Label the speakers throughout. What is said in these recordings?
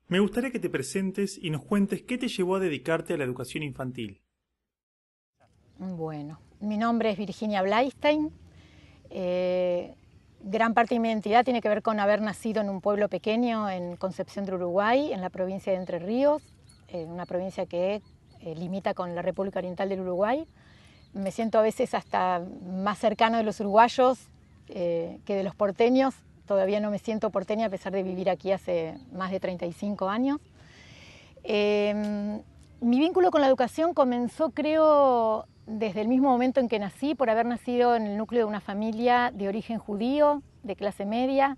Speaker 1: Me gustaría que te presentes y nos cuentes qué te llevó a dedicarte a la educación infantil.
Speaker 2: Bueno, mi nombre es Virginia Blaistein. Eh, Gran parte de mi identidad tiene que ver con haber nacido en un pueblo pequeño en Concepción de Uruguay, en la provincia de Entre Ríos, una provincia que limita con la República Oriental del Uruguay. Me siento a veces hasta más cercano de los uruguayos que de los porteños. Todavía no me siento porteña a pesar de vivir aquí hace más de 35 años. Mi vínculo con la educación comenzó, creo, desde el mismo momento en que nací, por haber nacido en el núcleo de una familia de origen judío, de clase media,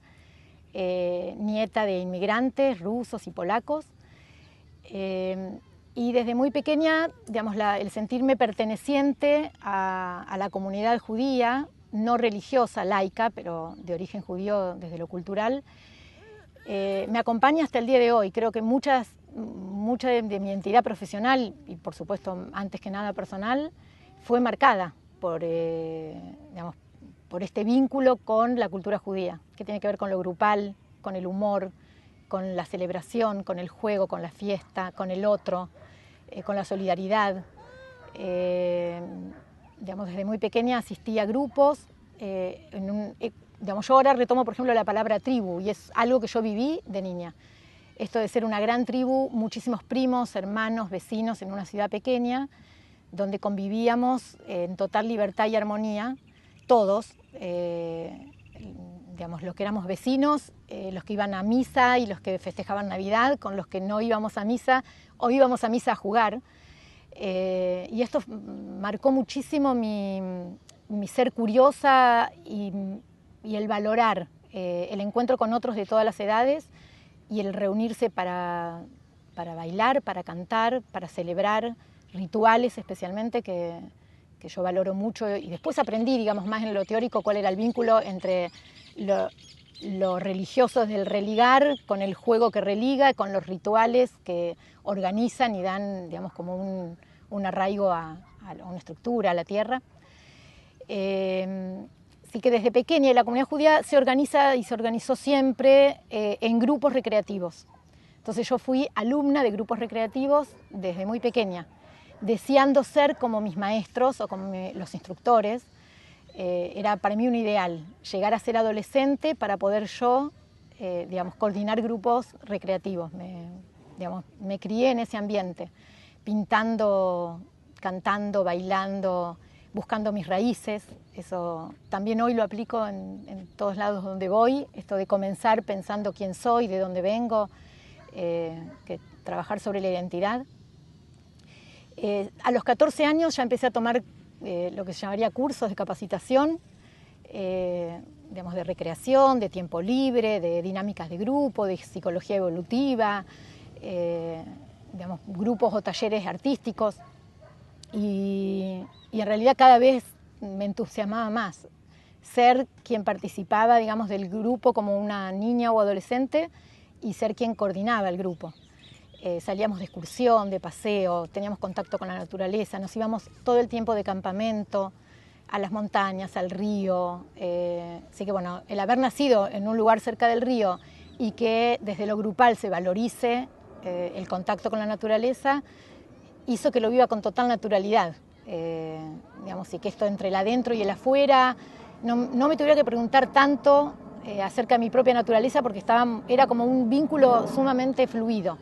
Speaker 2: nieta de inmigrantes rusos y polacos. Y desde muy pequeña, digamos, el sentirme perteneciente a la comunidad judía, no religiosa, laica, pero de origen judío desde lo cultural, me acompaña hasta el día de hoy. Creo que mucha de mi identidad profesional y por supuesto antes que nada personal fue marcada digamos, por este vínculo con la cultura judía, que tiene que ver con lo grupal, con el humor, con la celebración, con el juego, con la fiesta, con el otro, con la solidaridad. Digamos, desde muy pequeña asistí a grupos. Digamos, yo ahora retomo, por ejemplo, la palabra tribu, y es algo que yo viví de niña. Esto de ser una gran tribu, muchísimos primos, hermanos, vecinos en una ciudad pequeña, donde convivíamos en total libertad y armonía, todos, digamos, los que éramos vecinos, los que iban a misa y los que festejaban Navidad, con los que no íbamos a misa o íbamos a misa a jugar. Y esto marcó muchísimo mi ser curiosa y el valorar el encuentro con otros de todas las edades y el reunirse para bailar, para cantar, para celebrar rituales especialmente que yo valoro mucho. Y después aprendí, digamos, más en lo teórico cuál era el vínculo entre lo religioso del religar con el juego que religa, con los rituales que organizan y dan, digamos, como un arraigo a una estructura, a la tierra. Así que desde pequeña la comunidad judía se organiza y se organizó siempre en grupos recreativos. Entonces yo fui alumna de grupos recreativos desde muy pequeña, deseando ser como mis maestros o como los instructores. Era para mí un ideal, llegar a ser adolescente para poder yo, digamos, coordinar grupos recreativos. Me crié en ese ambiente, pintando, cantando, bailando, buscando mis raíces. Eso también hoy lo aplico en todos lados donde voy, esto de comenzar pensando quién soy, de dónde vengo, que trabajar sobre la identidad. A los 14 años ya empecé a tomar lo que se llamaría cursos de capacitación, digamos, de recreación, de tiempo libre, de dinámicas de grupo, de psicología evolutiva, digamos, grupos o talleres artísticos. Y en realidad cada vez me entusiasmaba más ser quien participaba, digamos, del grupo como una niña o adolescente y ser quien coordinaba el grupo. Salíamos de excursión, de paseo, teníamos contacto con la naturaleza, nos íbamos todo el tiempo de campamento, a las montañas, al río. Así que bueno, el haber nacido en un lugar cerca del río y que desde lo grupal se valorice el contacto con la naturaleza, hizo que lo viva con total naturalidad. Digamos, y que esto entre el adentro y el afuera, no me tuviera que preguntar tanto acerca de mi propia naturaleza porque era como un vínculo sumamente fluido.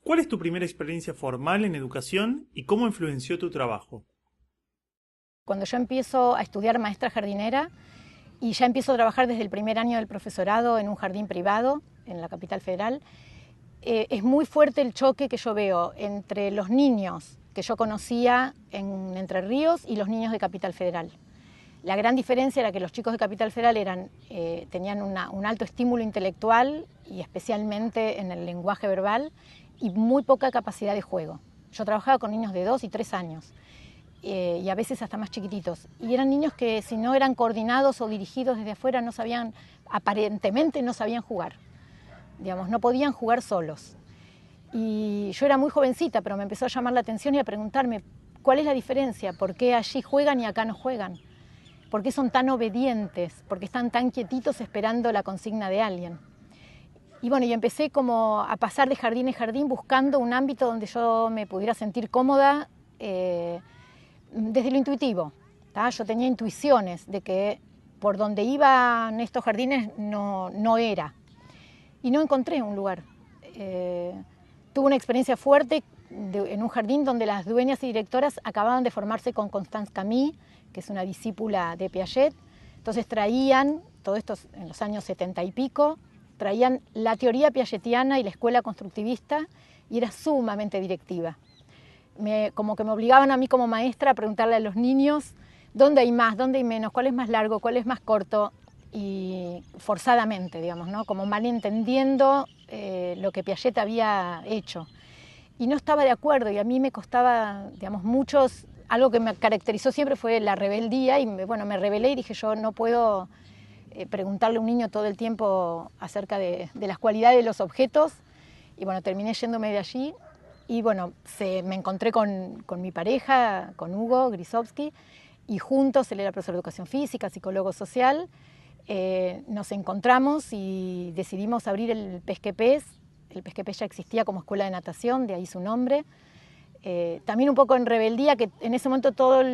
Speaker 1: ¿Cuál es tu primera experiencia formal en educación y cómo influenció tu trabajo?
Speaker 2: Cuando yo empiezo a estudiar maestra jardinera y ya empiezo a trabajar desde el primer año del profesorado en un jardín privado en la capital federal, es muy fuerte el choque que yo veo entre los niños que yo conocía en Entre Ríos y los niños de Capital Federal. La gran diferencia era que los chicos de Capital Federal tenían un alto estímulo intelectual y especialmente en el lenguaje verbal y muy poca capacidad de juego. Yo trabajaba con niños de 2 y 3 años y a veces hasta más chiquititos. Y eran niños que si no eran coordinados o dirigidos desde afuera aparentemente no sabían jugar. Digamos, no podían jugar solos. Y yo era muy jovencita, pero me empezó a llamar la atención y a preguntarme cuál es la diferencia, por qué allí juegan y acá no juegan. ¿Por qué son tan obedientes? ¿Por qué están tan quietitos esperando la consigna de alguien? Y bueno, y empecé como a pasar de jardín en jardín buscando un ámbito donde yo me pudiera sentir cómoda desde lo intuitivo. ¿tá? Yo tenía intuiciones de que por donde iban estos jardines no era. Y no encontré un lugar. Tuve una experiencia fuerte en un jardín donde las dueñas y directoras acababan de formarse con Constance Camille, que es una discípula de Piaget. Entonces traían, todo esto en los años 70 y pico, traían la teoría piagetiana y la escuela constructivista y era sumamente directiva. Como que me obligaban a mí como maestra a preguntarle a los niños dónde hay más, dónde hay menos, cuál es más largo, cuál es más corto, y forzadamente, digamos, ¿no? Como malentendiendo lo que Piaget había hecho. Y no estaba de acuerdo y a mí me costaba, digamos, algo que me caracterizó siempre fue la rebeldía y me rebelé y dije yo no puedo preguntarle a un niño todo el tiempo acerca de las cualidades de los objetos y bueno, terminé yéndome de allí y bueno, me encontré con mi pareja, con Hugo Grisovsky y juntos, él era profesor de educación física, psicólogo social, nos encontramos y decidimos abrir el Pesquepés. El Pesquepés ya existía como escuela de natación, de ahí su nombre. También un poco en rebeldía, que en ese momento todas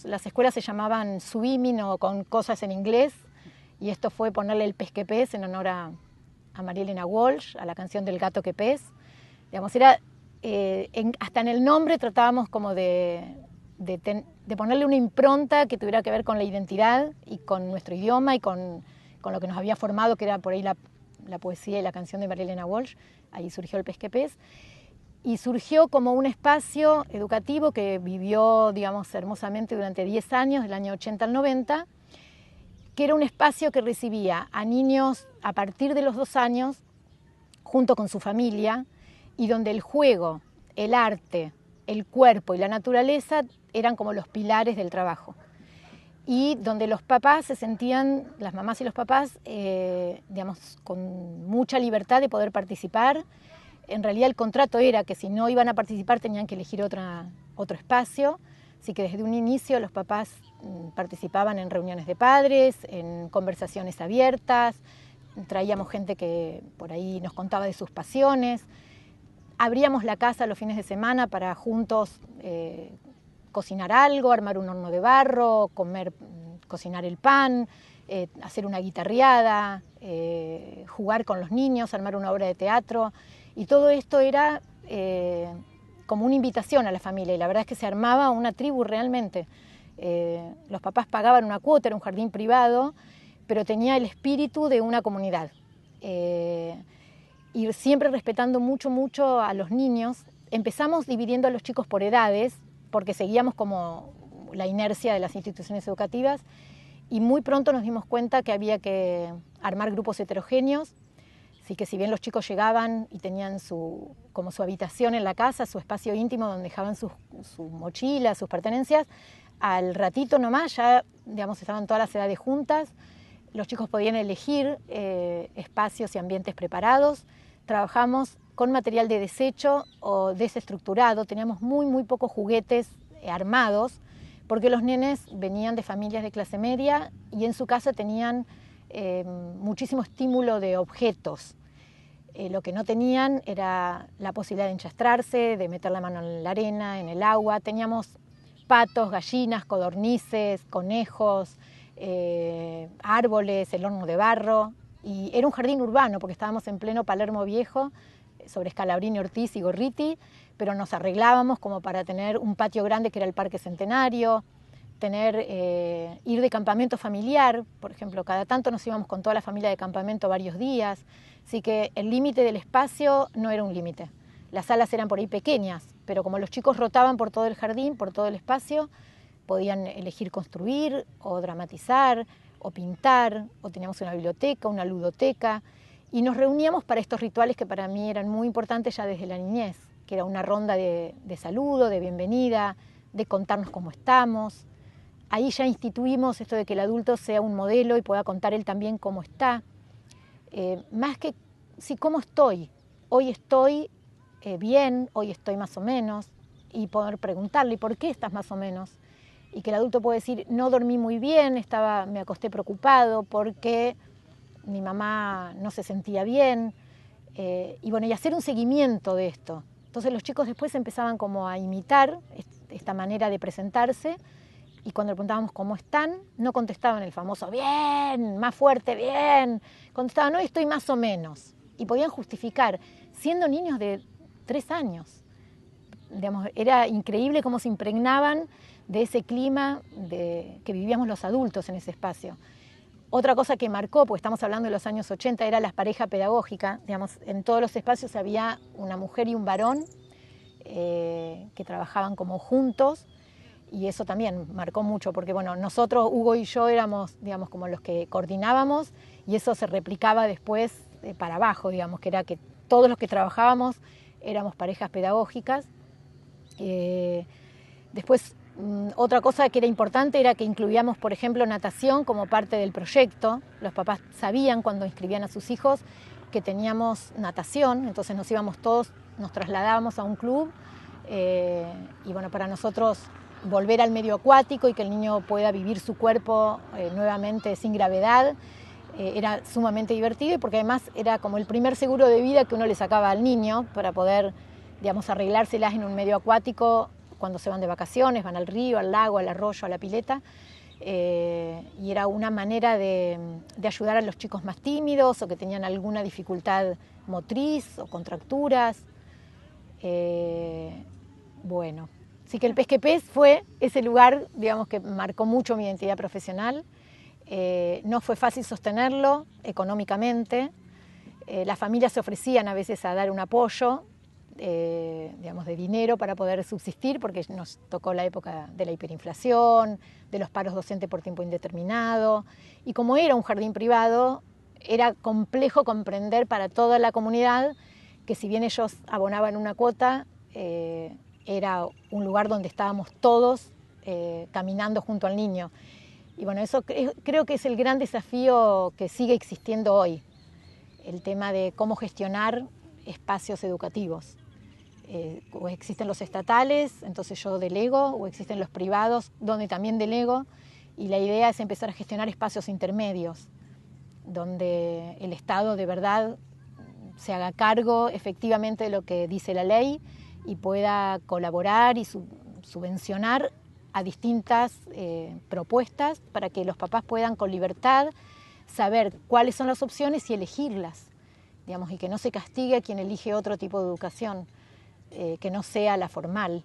Speaker 2: las escuelas se llamaban swimming o con cosas en inglés, y esto fue ponerle el Pesquepés en honor a María Elena Walsh, a la canción del gato que pez. Digamos, era, hasta en el nombre tratábamos como de ponerle una impronta que tuviera que ver con la identidad y con nuestro idioma y con lo que nos había formado, que era por ahí la poesía y la canción de María Elena Walsh. Ahí surgió el Pesquepés. Y surgió como un espacio educativo que vivió, digamos, hermosamente durante 10 años, del año 80 al 90, que era un espacio que recibía a niños a partir de los 2 años, junto con su familia, y donde el juego, el arte, el cuerpo y la naturaleza eran como los pilares del trabajo. Y donde los papás se sentían, las mamás y los papás, digamos, con mucha libertad de poder participar. En realidad el contrato era que si no iban a participar tenían que elegir otro espacio, así que desde un inicio los papás participaban en reuniones de padres, en conversaciones abiertas, traíamos gente que por ahí nos contaba de sus pasiones, abríamos la casa los fines de semana para juntos cocinar algo, armar un horno de barro, cocinar el pan, hacer una guitarreada, jugar con los niños, armar una obra de teatro. Y todo esto era como una invitación a la familia y la verdad es que se armaba una tribu realmente. Los papás pagaban una cuota, era un jardín privado, pero tenía el espíritu de una comunidad. Y siempre respetando mucho a los niños. Empezamos dividiendo a los chicos por edades, porque seguíamos como la inercia de las instituciones educativas y muy pronto nos dimos cuenta que había que armar grupos heterogéneos. Así que si bien los chicos llegaban y tenían como su habitación en la casa, su espacio íntimo donde dejaban sus mochilas, sus pertenencias, al ratito nomás ya, digamos, estaban todas las edades juntas, los chicos podían elegir espacios y ambientes preparados. Trabajamos con material de desecho o desestructurado, teníamos muy pocos juguetes armados, porque los nenes venían de familias de clase media y en su casa tenían muchísimo estímulo de objetos. Lo que no tenían era la posibilidad de enchastrarse, de meter la mano en la arena, en el agua. Teníamos patos, gallinas, codornices, conejos, árboles, el horno de barro. Y era un jardín urbano porque estábamos en pleno Palermo Viejo, sobre Scalabrini, Ortiz y Gorriti, pero nos arreglábamos como para tener un patio grande que era el Parque Centenario, ir de campamento familiar, por ejemplo, cada tanto nos íbamos con toda la familia de campamento varios días, así que el límite del espacio no era un límite. Las salas eran por ahí pequeñas, pero como los chicos rotaban por todo el jardín, por todo el espacio, podían elegir construir o dramatizar o pintar, o teníamos una biblioteca, una ludoteca, y nos reuníamos para estos rituales que para mí eran muy importantes ya desde la niñez, que era una ronda de saludo, de bienvenida, de contarnos cómo estamos. Ahí ya instituimos esto de que el adulto sea un modelo y pueda contar él también cómo está. Más que, sí, cómo estoy. Hoy estoy bien, hoy estoy más o menos, y poder preguntarle, ¿por qué estás más o menos? y que el adulto puede decir, no dormí muy bien, me acosté preocupado porque mi mamá no se sentía bien, y bueno, y hacer un seguimiento de esto. Entonces los chicos después empezaban como a imitar esta manera de presentarse, y cuando le preguntábamos cómo están, no contestaban el famoso bien, más fuerte, bien, contestaban, no, estoy más o menos, y podían justificar, siendo niños de 3 años. Digamos, era increíble cómo se impregnaban de ese clima que vivíamos los adultos en ese espacio. Otra cosa que marcó, porque estamos hablando de los años 80, era la pareja pedagógica. Digamos, en todos los espacios había una mujer y un varón que trabajaban como juntos, y eso también marcó mucho, porque bueno, nosotros, Hugo y yo, éramos, digamos, como los que coordinábamos, y eso se replicaba después para abajo, digamos, que era que todos los que trabajábamos éramos parejas pedagógicas. Después, otra cosa que era importante era que incluíamos, por ejemplo, natación como parte del proyecto. Los papás sabían cuando inscribían a sus hijos que teníamos natación, entonces nos íbamos todos, nos trasladábamos a un club, y bueno, para nosotros volver al medio acuático y que el niño pueda vivir su cuerpo nuevamente sin gravedad, era sumamente divertido, y porque además era como el primer seguro de vida que uno le sacaba al niño para poder, digamos, arreglárselas en un medio acuático cuando se van de vacaciones, van al río, al lago, al arroyo, a la pileta, y era una manera de ayudar a los chicos más tímidos o que tenían alguna dificultad motriz o contracturas. Bueno, así que el Pesquepés fue ese lugar, digamos, que marcó mucho mi identidad profesional. No fue fácil sostenerlo económicamente. Las familias se ofrecían a veces a dar un apoyo, digamos, de dinero para poder subsistir, porque nos tocó la época de la hiperinflación, de los paros docentes por tiempo indeterminado, y como era un jardín privado, era complejo comprender para toda la comunidad que si bien ellos abonaban una cuota, era un lugar donde estábamos todos caminando junto al niño. Y bueno, eso creo que es el gran desafío que sigue existiendo hoy, el tema de cómo gestionar espacios educativos. O existen los estatales, entonces yo delego, o existen los privados, donde también delego, y la idea es empezar a gestionar espacios intermedios, donde el Estado de verdad se haga cargo efectivamente de lo que dice la ley y pueda colaborar y subvencionar a distintas propuestas para que los papás puedan con libertad saber cuáles son las opciones y elegirlas, digamos, y que no se castigue a quien elige otro tipo de educación, que no sea la formal.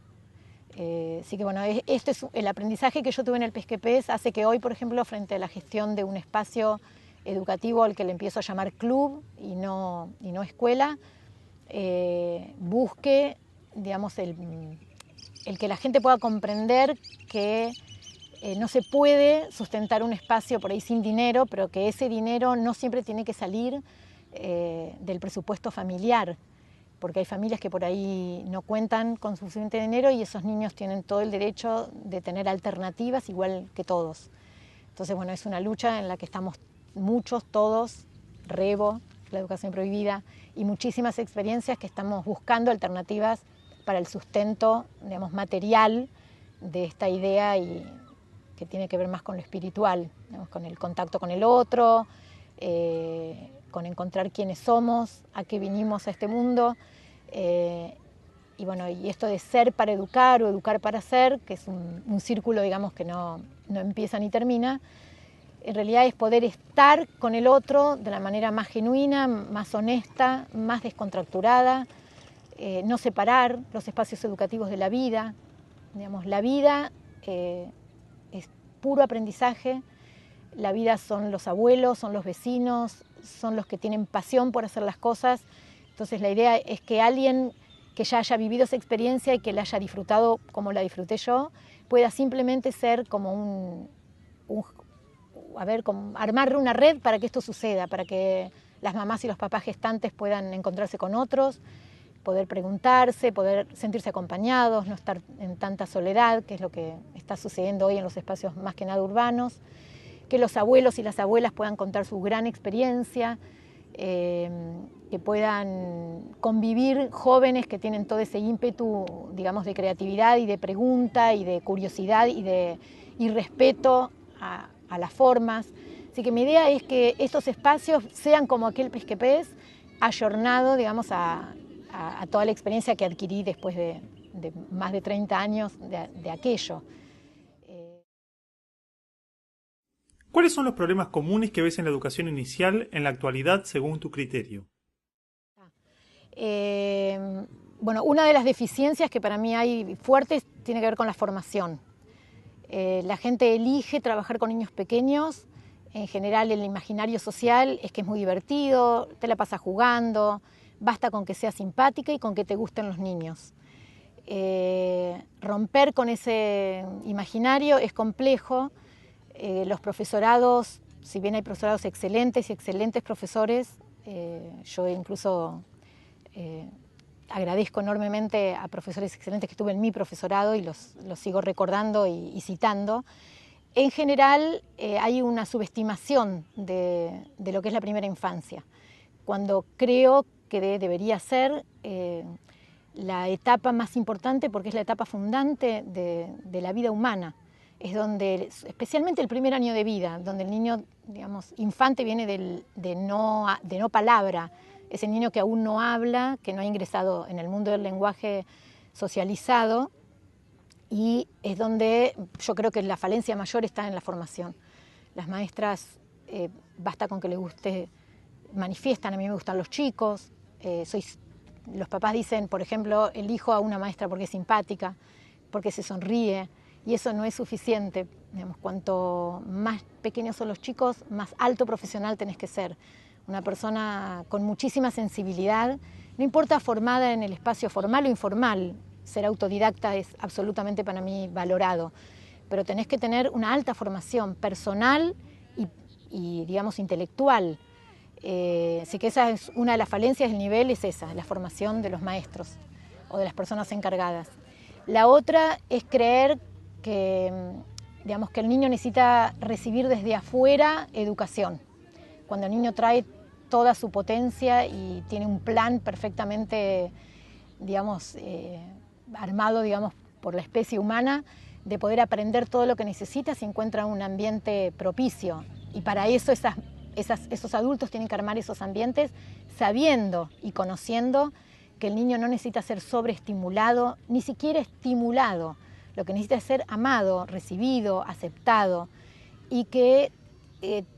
Speaker 2: Así que bueno, este es el aprendizaje que yo tuve en el Pesquepés, hace que hoy, por ejemplo, frente a la gestión de un espacio educativo al que le empiezo a llamar club y no escuela, busque, digamos, el que la gente pueda comprender que no se puede sustentar un espacio por ahí sin dinero, pero que ese dinero no siempre tiene que salir del presupuesto familiar, porque hay familias que por ahí no cuentan con suficiente dinero y esos niños tienen todo el derecho de tener alternativas igual que todos. Entonces, bueno, es una lucha en la que estamos muchos, todos, Rebo, la educación prohibida, y muchísimas experiencias que estamos buscando alternativas para el sustento, digamos, material de esta idea, y que tiene que ver más con lo espiritual, digamos, con el contacto con el otro, con encontrar quiénes somos, a qué vinimos a este mundo, y bueno, y esto de ser para educar o educar para ser, que es un círculo, digamos, que no empieza ni termina, en realidad es poder estar con el otro de la manera más genuina, más honesta, más descontracturada, no separar los espacios educativos de la vida. Digamos, la vida es puro aprendizaje, la vida son los abuelos, son los vecinos, son los que tienen pasión por hacer las cosas. Entonces la idea es que alguien que ya haya vivido esa experiencia y que la haya disfrutado como la disfruté yo, pueda simplemente ser como como armar una red para que esto suceda, para que las mamás y los papás gestantes puedan encontrarse con otros, poder preguntarse, poder sentirse acompañados, no estar en tanta soledad, que es lo que está sucediendo hoy en los espacios más que nada urbanos, que los abuelos y las abuelas puedan contar su gran experiencia, que puedan convivir jóvenes que tienen todo ese ímpetu, digamos, de creatividad y de pregunta y de curiosidad y respeto a las formas. Así que mi idea es que estos espacios sean como aquel Pesquepés, ayornado, digamos, a toda la experiencia que adquirí después de más de 30 años de aquello.
Speaker 1: ¿Cuáles son los problemas comunes que ves en la educación inicial en la actualidad según tu criterio?
Speaker 2: Bueno, una de las deficiencias que para mí hay fuertes tiene que ver con la formación. La gente elige trabajar con niños pequeños. En general, el imaginario social es que es muy divertido, te la pasas jugando, basta con que seas simpática y con que te gusten los niños. Romper con ese imaginario es complejo. Los profesorados, si bien hay profesorados excelentes y excelentes profesores, yo incluso agradezco enormemente a profesores excelentes que tuve en mi profesorado y los sigo recordando y citando. En general hay una subestimación de lo que es la primera infancia, cuando creo que debería ser la etapa más importante porque es la etapa fundante de la vida humana. Es donde, especialmente el primer año de vida, donde el niño, digamos, infante viene de no palabra, es el niño que aún no habla, que no ha ingresado en el mundo del lenguaje socializado, y es donde yo creo que la falencia mayor está en la formación. Las maestras, basta con que les guste, manifiestan, a mí me gustan los chicos, los papás dicen, por ejemplo, elijo a una maestra porque es simpática, porque se sonríe, y eso no es suficiente. Digamos, cuanto más pequeños son los chicos, más alto profesional tenés que ser. Una persona con muchísima sensibilidad, no importa formada en el espacio formal o informal, ser autodidacta es absolutamente para mí valorado, pero tenés que tener una alta formación personal y digamos, intelectual. Así que esa es una de las falencias del nivel, es esa, la formación de los maestros o de las personas encargadas. La otra es creer que, digamos, que el niño necesita recibir desde afuera educación. Cuando el niño trae toda su potencia y tiene un plan perfectamente, digamos, armado, digamos, por la especie humana, de poder aprender todo lo que necesita si encuentra un ambiente propicio. Y para eso esos adultos tienen que armar esos ambientes sabiendo y conociendo que el niño no necesita ser sobreestimulado, ni siquiera estimulado. Lo que necesita es ser amado, recibido, aceptado, y que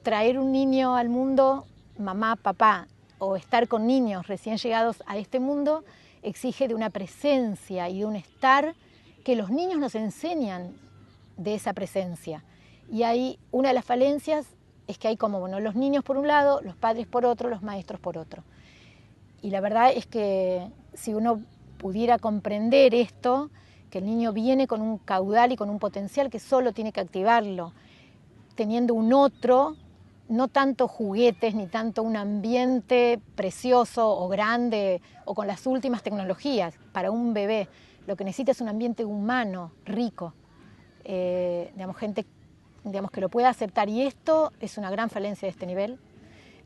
Speaker 2: traer un niño al mundo, mamá, papá, o estar con niños recién llegados a este mundo, exige de una presencia y de un estar que los niños nos enseñan de esa presencia. Y hay una de las falencias es que hay como, bueno, los niños por un lado, los padres por otro, los maestros por otro. Y la verdad es que si uno pudiera comprender esto, que el niño viene con un caudal y con un potencial que solo tiene que activarlo, teniendo un otro, no tanto juguetes ni tanto un ambiente precioso o grande o con las últimas tecnologías. Para un bebé lo que necesita es un ambiente humano, rico, digamos, gente, digamos, que lo pueda aceptar, y esto es una gran falencia de este nivel.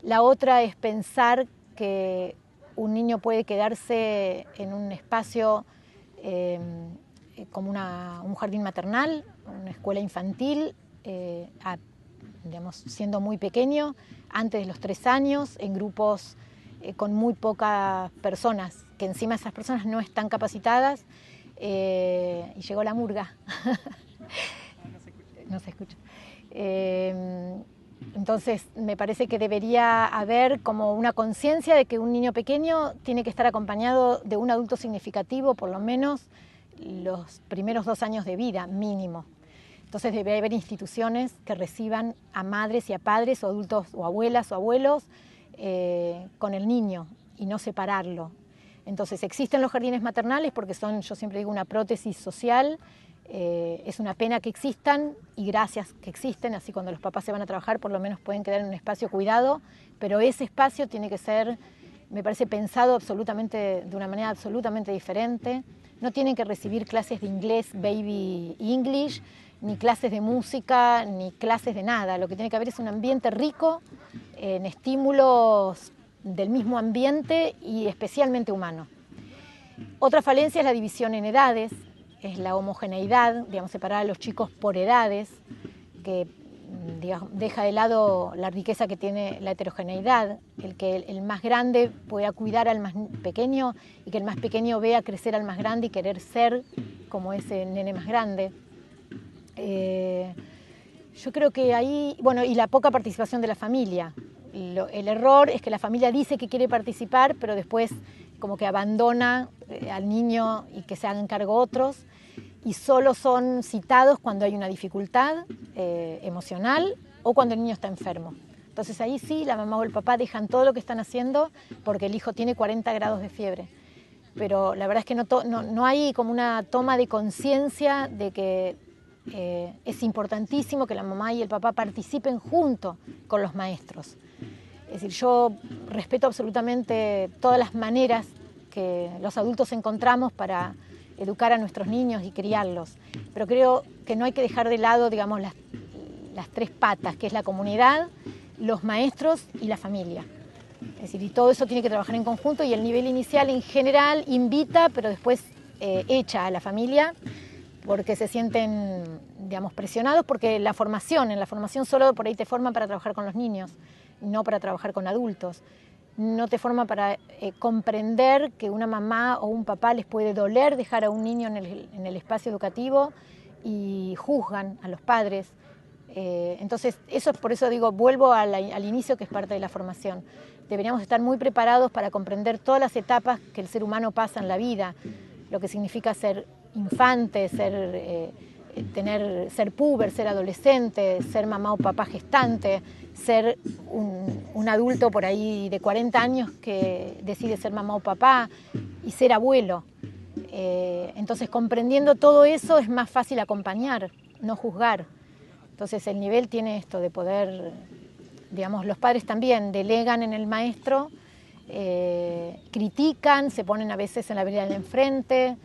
Speaker 2: La otra es pensar que un niño puede quedarse en un espacio como un jardín maternal, una escuela infantil, digamos, siendo muy pequeño, antes de los 3 años, en grupos con muy pocas personas, que encima esas personas no están capacitadas, y llegó la murga. No se escucha. Entonces, me parece que debería haber como una conciencia de que un niño pequeño tiene que estar acompañado de un adulto significativo, por lo menos los primeros 2 años de vida, mínimo. Entonces debe haber instituciones que reciban a madres y a padres o adultos o abuelas o abuelos con el niño y no separarlo. Entonces existen los jardines maternales porque son, yo siempre digo, una prótesis social. Es una pena que existan y gracias que existen, así cuando los papás se van a trabajar por lo menos pueden quedar en un espacio cuidado, pero ese espacio tiene que ser, me parece, pensado absolutamente, de una manera absolutamente diferente. No tienen que recibir clases de inglés, baby English, ni clases de música, ni clases de nada. Lo que tiene que haber es un ambiente rico en estímulos del mismo ambiente y especialmente humano. Otra falencia es la división en edades, es la homogeneidad, digamos, separar a los chicos por edades, que deja de lado la riqueza que tiene la heterogeneidad, el que el más grande pueda cuidar al más pequeño y que el más pequeño vea crecer al más grande y querer ser como ese nene más grande. Yo creo que ahí, bueno, y la poca participación de la familia. El error es que la familia dice que quiere participar, pero después como que abandona al niño y que se hagan cargo otros, y solo son citados cuando hay una dificultad emocional o cuando el niño está enfermo. Entonces ahí sí, la mamá o el papá dejan todo lo que están haciendo porque el hijo tiene 40 grados de fiebre. Pero la verdad es que no hay como una toma de conciencia de que es importantísimo que la mamá y el papá participen junto con los maestros. Es decir, yo respeto absolutamente todas las maneras que los adultos encontramos para educar a nuestros niños y criarlos, pero creo que no hay que dejar de lado, digamos, las tres patas, que es la comunidad, los maestros y la familia. Es decir, y todo eso tiene que trabajar en conjunto, y el nivel inicial en general invita, pero después echa a la familia porque se sienten, digamos, presionados, porque en la formación solo por ahí te forman para trabajar con los niños, no para trabajar con adultos. No te forma para comprender que una mamá o un papá les puede doler dejar a un niño en el espacio educativo y juzgan a los padres. Entonces, por eso digo, vuelvo al inicio, que es parte de la formación. Deberíamos estar muy preparados para comprender todas las etapas que el ser humano pasa en la vida, lo que significa ser infante, ser puber, ser adolescente, ser mamá o papá gestante, ser un adulto por ahí de 40 años que decide ser mamá o papá, y ser abuelo. Entonces, comprendiendo todo eso es más fácil acompañar, no juzgar. Entonces el nivel tiene esto de poder, digamos, los padres también delegan en el maestro, critican, se ponen a veces en la vereda del enfrente,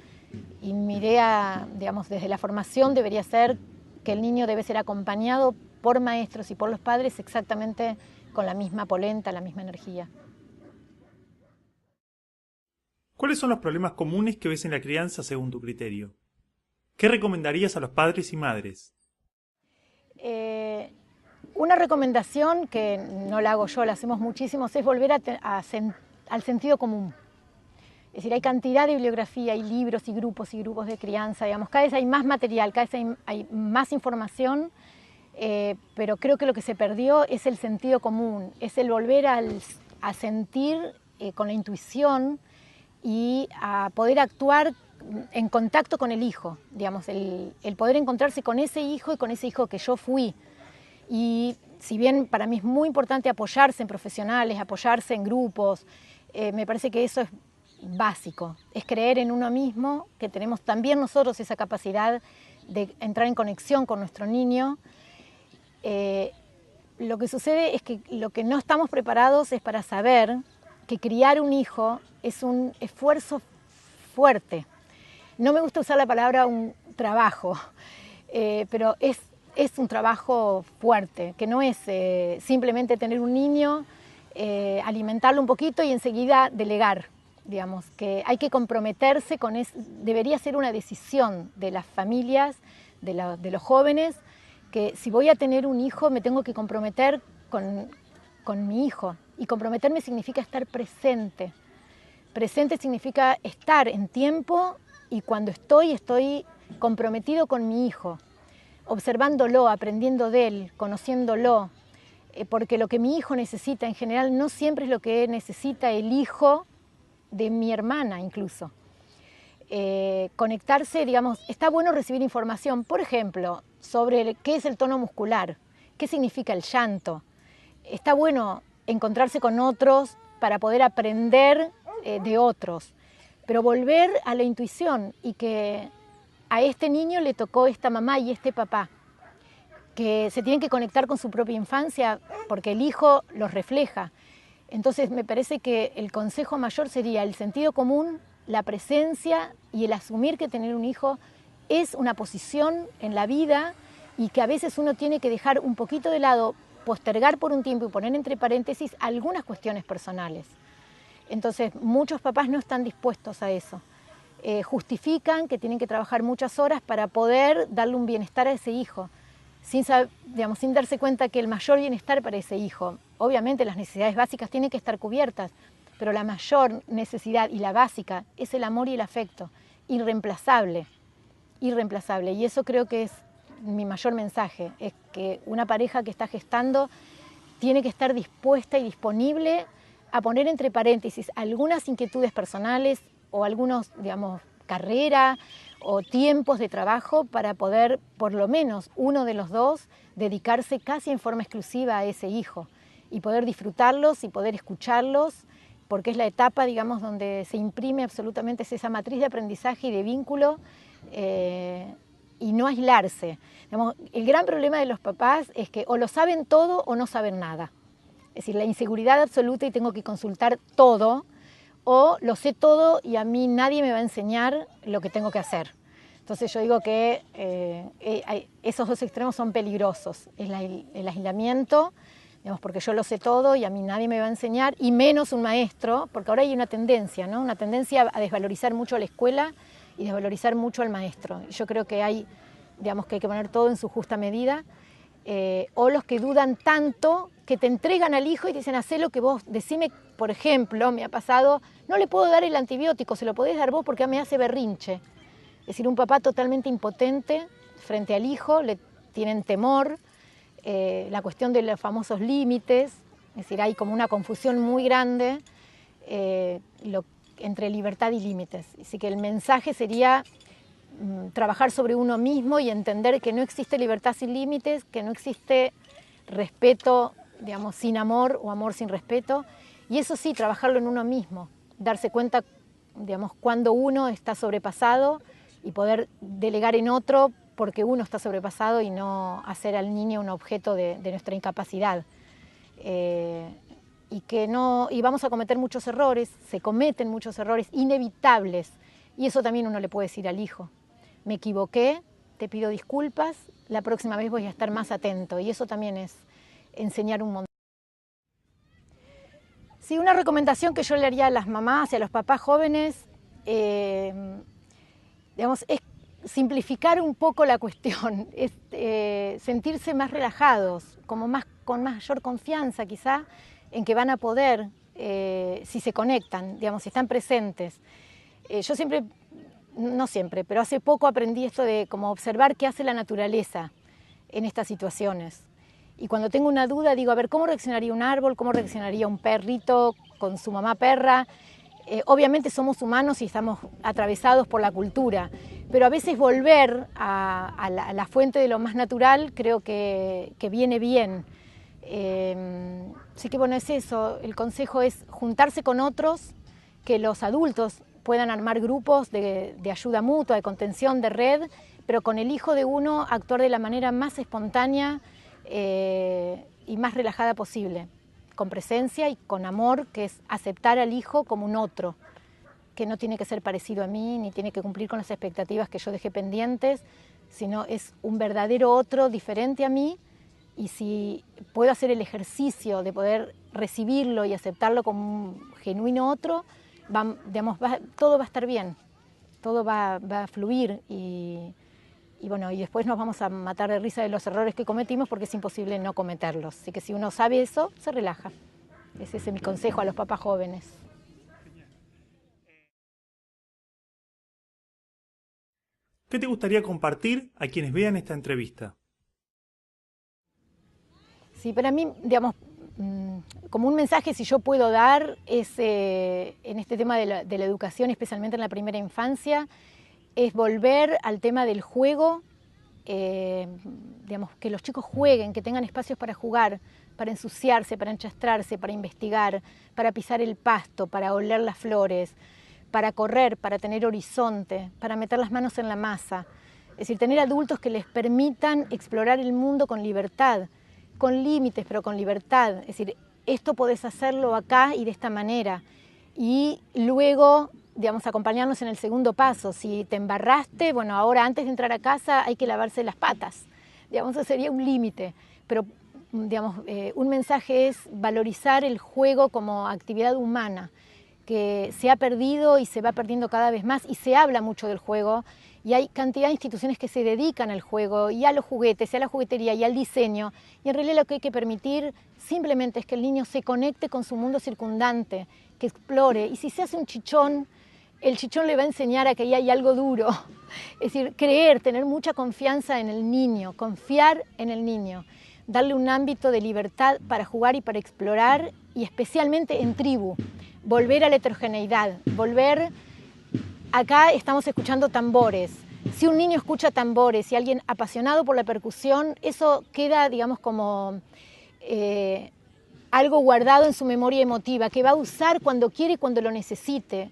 Speaker 2: y mi idea, digamos, desde la formación debería ser que el niño debe ser acompañado por maestros y por los padres exactamente con la misma polenta, la misma energía.
Speaker 1: ¿Cuáles son los problemas comunes que ves en la crianza según tu criterio? ¿Qué recomendarías a los padres y madres?
Speaker 2: Una recomendación, que no la hago yo, la hacemos muchísimos, es volver al sentido común. Es decir, hay cantidad de bibliografía, hay libros y grupos de crianza, digamos, cada vez hay más material, cada vez hay más información, pero creo que lo que se perdió es el sentido común, es el volver a sentir con la intuición y a poder actuar en contacto con el hijo, digamos, el poder encontrarse con ese hijo y con ese hijo que yo fui. Y si bien para mí es muy importante apoyarse en profesionales, apoyarse en grupos, me parece que eso es básico, es creer en uno mismo, que tenemos también nosotros esa capacidad de entrar en conexión con nuestro niño. Lo que sucede es que lo que no estamos preparados es para saber que criar un hijo es un esfuerzo fuerte. No me gusta usar la palabra un trabajo, pero es un trabajo fuerte, que no es simplemente tener un niño, alimentarlo un poquito y enseguida delegar. Digamos, que hay que comprometerse con eso, debería ser una decisión de las familias, de los jóvenes, que si voy a tener un hijo me tengo que comprometer con mi hijo. Y comprometerme significa estar presente. Presente significa estar en tiempo, y cuando estoy comprometido con mi hijo, observándolo, aprendiendo de él, conociéndolo, porque lo que mi hijo necesita en general no siempre es lo que necesita el hijo de mi hermana incluso. Conectarse, digamos, está bueno recibir información, por ejemplo, sobre qué es el tono muscular, qué significa el llanto. Está bueno encontrarse con otros para poder aprender de otros, pero volver a la intuición, y que a este niño le tocó esta mamá y este papá, que se tienen que conectar con su propia infancia porque el hijo los refleja. Entonces me parece que el consejo mayor sería el sentido común, la presencia y el asumir que tener un hijo es una posición en la vida, y que a veces uno tiene que dejar un poquito de lado postergar por un tiempo y poner entre paréntesis algunas cuestiones personales. Entonces, muchos papás no están dispuestos a eso. Justifican que tienen que trabajar muchas horas para poder darle un bienestar a ese hijo, sin darse cuenta que el mayor bienestar para ese hijo, obviamente las necesidades básicas tienen que estar cubiertas, pero la mayor necesidad y la básica es el amor y el afecto, irreemplazable, irreemplazable. Y eso creo que es mi mayor mensaje, es que una pareja que está gestando tiene que estar dispuesta y disponible a poner entre paréntesis algunas inquietudes personales o algunos, carrera o tiempos de trabajo para poder, por lo menos uno de los dos, dedicarse casi en forma exclusiva a ese hijo y poder disfrutarlos y poder escucharlos, porque es la etapa, donde se imprime absolutamente esa matriz de aprendizaje y de vínculo y no aislarse. El gran problema de los papás es que o lo saben todo o no saben nada. Es decir, la inseguridad absoluta y tengo que consultar todo, o lo sé todo y a mí nadie me va a enseñar lo que tengo que hacer. Entonces yo digo que esos dos extremos son peligrosos. Es el aislamiento, porque yo lo sé todo y a mí nadie me va a enseñar, y menos un maestro, porque ahora hay una tendencia, ¿no? Una tendencia a desvalorizar mucho a la escuela y desvalorizar mucho al maestro. Yo creo que hay que poner todo en su justa medida, o los que dudan tanto que te entregan al hijo y te dicen, hacé lo que vos, decime, por ejemplo, me ha pasado, no le puedo dar el antibiótico, se lo podés dar vos porque me hace berrinche. Es decir, un papá totalmente impotente frente al hijo, le tienen temor, la cuestión de los famosos límites, es decir, hay como una confusión muy grande entre libertad y límites. Así que el mensaje sería trabajar sobre uno mismo y entender que no existe libertad sin límites, que no existe respeto, sin amor o amor sin respeto. Y eso sí, trabajarlo en uno mismo, darse cuenta, cuando uno está sobrepasado y poder delegar en otro porque uno está sobrepasado y no hacer al niño un objeto de nuestra incapacidad. Y vamos a cometer muchos errores, se cometen muchos errores inevitables, y eso también uno le puede decir al hijo. Me equivoqué, te pido disculpas, la próxima vez voy a estar más atento, y eso también es enseñar un montón. Sí, una recomendación que yo le haría a las mamás y a los papás jóvenes, es simplificar un poco la cuestión, es sentirse más relajados, con mayor confianza quizá, en que van a poder, si se conectan, si están presentes. Yo siempre, no siempre, pero hace poco aprendí esto de como observar qué hace la naturaleza en estas situaciones. Y cuando tengo una duda digo, a ver, ¿cómo reaccionaría un árbol? ¿Cómo reaccionaría un perrito con su mamá perra? Obviamente somos humanos y estamos atravesados por la cultura, pero a veces volver a la fuente de lo más natural creo que viene bien. Así que bueno, es eso, el consejo es juntarse con otros, que los adultos puedan armar grupos de ayuda mutua, de contención, de red, pero con el hijo de uno actuar de la manera más espontánea y más relajada posible, con presencia y con amor, que es aceptar al hijo como un otro, que no tiene que ser parecido a mí, ni tiene que cumplir con las expectativas que yo dejé pendientes, sino es un verdadero otro diferente a mí, y si puedo hacer el ejercicio de poder recibirlo y aceptarlo como un genuino otro, todo va a estar bien, todo va a fluir y después nos vamos a matar de risa de los errores que cometimos porque es imposible no cometerlos. Así que si uno sabe eso, se relaja. Ese es mi consejo a los papás jóvenes.
Speaker 1: ¿Qué te gustaría compartir a quienes vean esta entrevista?
Speaker 2: Sí, para mí, como un mensaje, si yo puedo dar, es en este tema de la educación, especialmente en la primera infancia, es volver al tema del juego, que los chicos jueguen, que tengan espacios para jugar, para ensuciarse, para enchastrarse, para investigar, para pisar el pasto, para oler las flores, para correr, para tener horizonte, para meter las manos en la masa. Es decir, tener adultos que les permitan explorar el mundo con libertad, con límites, pero con libertad. Es decir, esto podés hacerlo acá y de esta manera. Y luego, acompañarnos en el segundo paso. Si te embarraste, ahora antes de entrar a casa hay que lavarse las patas. Eso sería un límite. Pero un mensaje es valorizar el juego como actividad humana, que se ha perdido y se va perdiendo cada vez más, y se habla mucho del juego, y hay cantidad de instituciones que se dedican al juego, y a los juguetes, y a la juguetería, y al diseño, y en realidad lo que hay que permitir simplemente es que el niño se conecte con su mundo circundante, que explore, y si se hace un chichón, el chichón le va a enseñar a que ahí hay algo duro. Es decir, creer, tener mucha confianza en el niño, confiar en el niño, darle un ámbito de libertad para jugar y para explorar, y especialmente en tribu, volver a la heterogeneidad, volver. Acá estamos escuchando tambores. Si un niño escucha tambores y alguien apasionado por la percusión, eso queda, digamos, como algo guardado en su memoria emotiva, que va a usar cuando quiere y cuando lo necesite.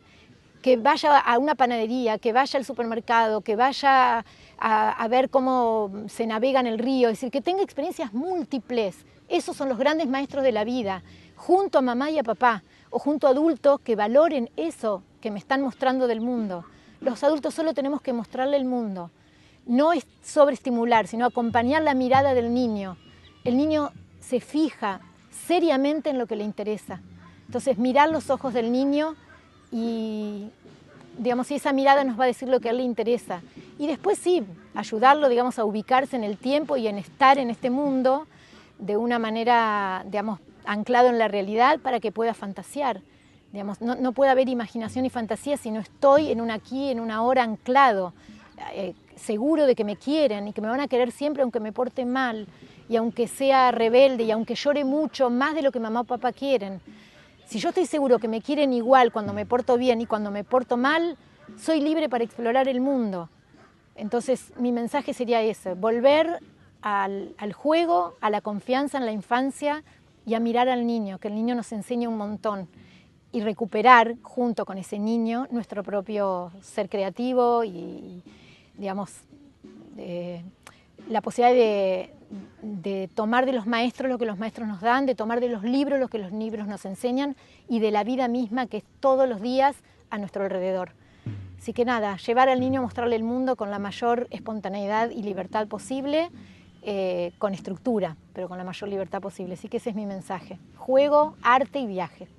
Speaker 2: Que vaya a una panadería, que vaya al supermercado, que vaya a ver cómo se navega en el río, es decir, que tenga experiencias múltiples. Esos son los grandes maestros de la vida, junto a mamá y a papá, o junto a adultos que valoren eso que me están mostrando del mundo. Los adultos solo tenemos que mostrarle el mundo. No es sobreestimular, sino acompañar la mirada del niño. El niño se fija seriamente en lo que le interesa. Entonces, mirar los ojos del niño y, digamos, esa mirada nos va a decir lo que a él le interesa. Y después sí, ayudarlo, digamos, a ubicarse en el tiempo y en estar en este mundo de una manera, digamos, anclado en la realidad para que pueda fantasear. Digamos, no puede haber imaginación y fantasía si no estoy en un aquí, en una hora anclado, seguro de que me quieren y que me van a querer siempre aunque me porte mal y aunque sea rebelde y aunque llore mucho, más de lo que mamá o papá quieren. Si yo estoy seguro que me quieren igual cuando me porto bien y cuando me porto mal, soy libre para explorar el mundo. Entonces mi mensaje sería ese, volver al juego, a la confianza en la infancia y a mirar al niño, que el niño nos enseña un montón, y recuperar junto con ese niño nuestro propio ser creativo y, digamos, la posibilidad de tomar de los maestros lo que los maestros nos dan, de tomar de los libros lo que los libros nos enseñan y de la vida misma que es todos los días a nuestro alrededor. Así que nada, llevar al niño a mostrarle el mundo con la mayor espontaneidad y libertad posible, con estructura, pero con la mayor libertad posible. Así que ese es mi mensaje. Juego, arte y viaje.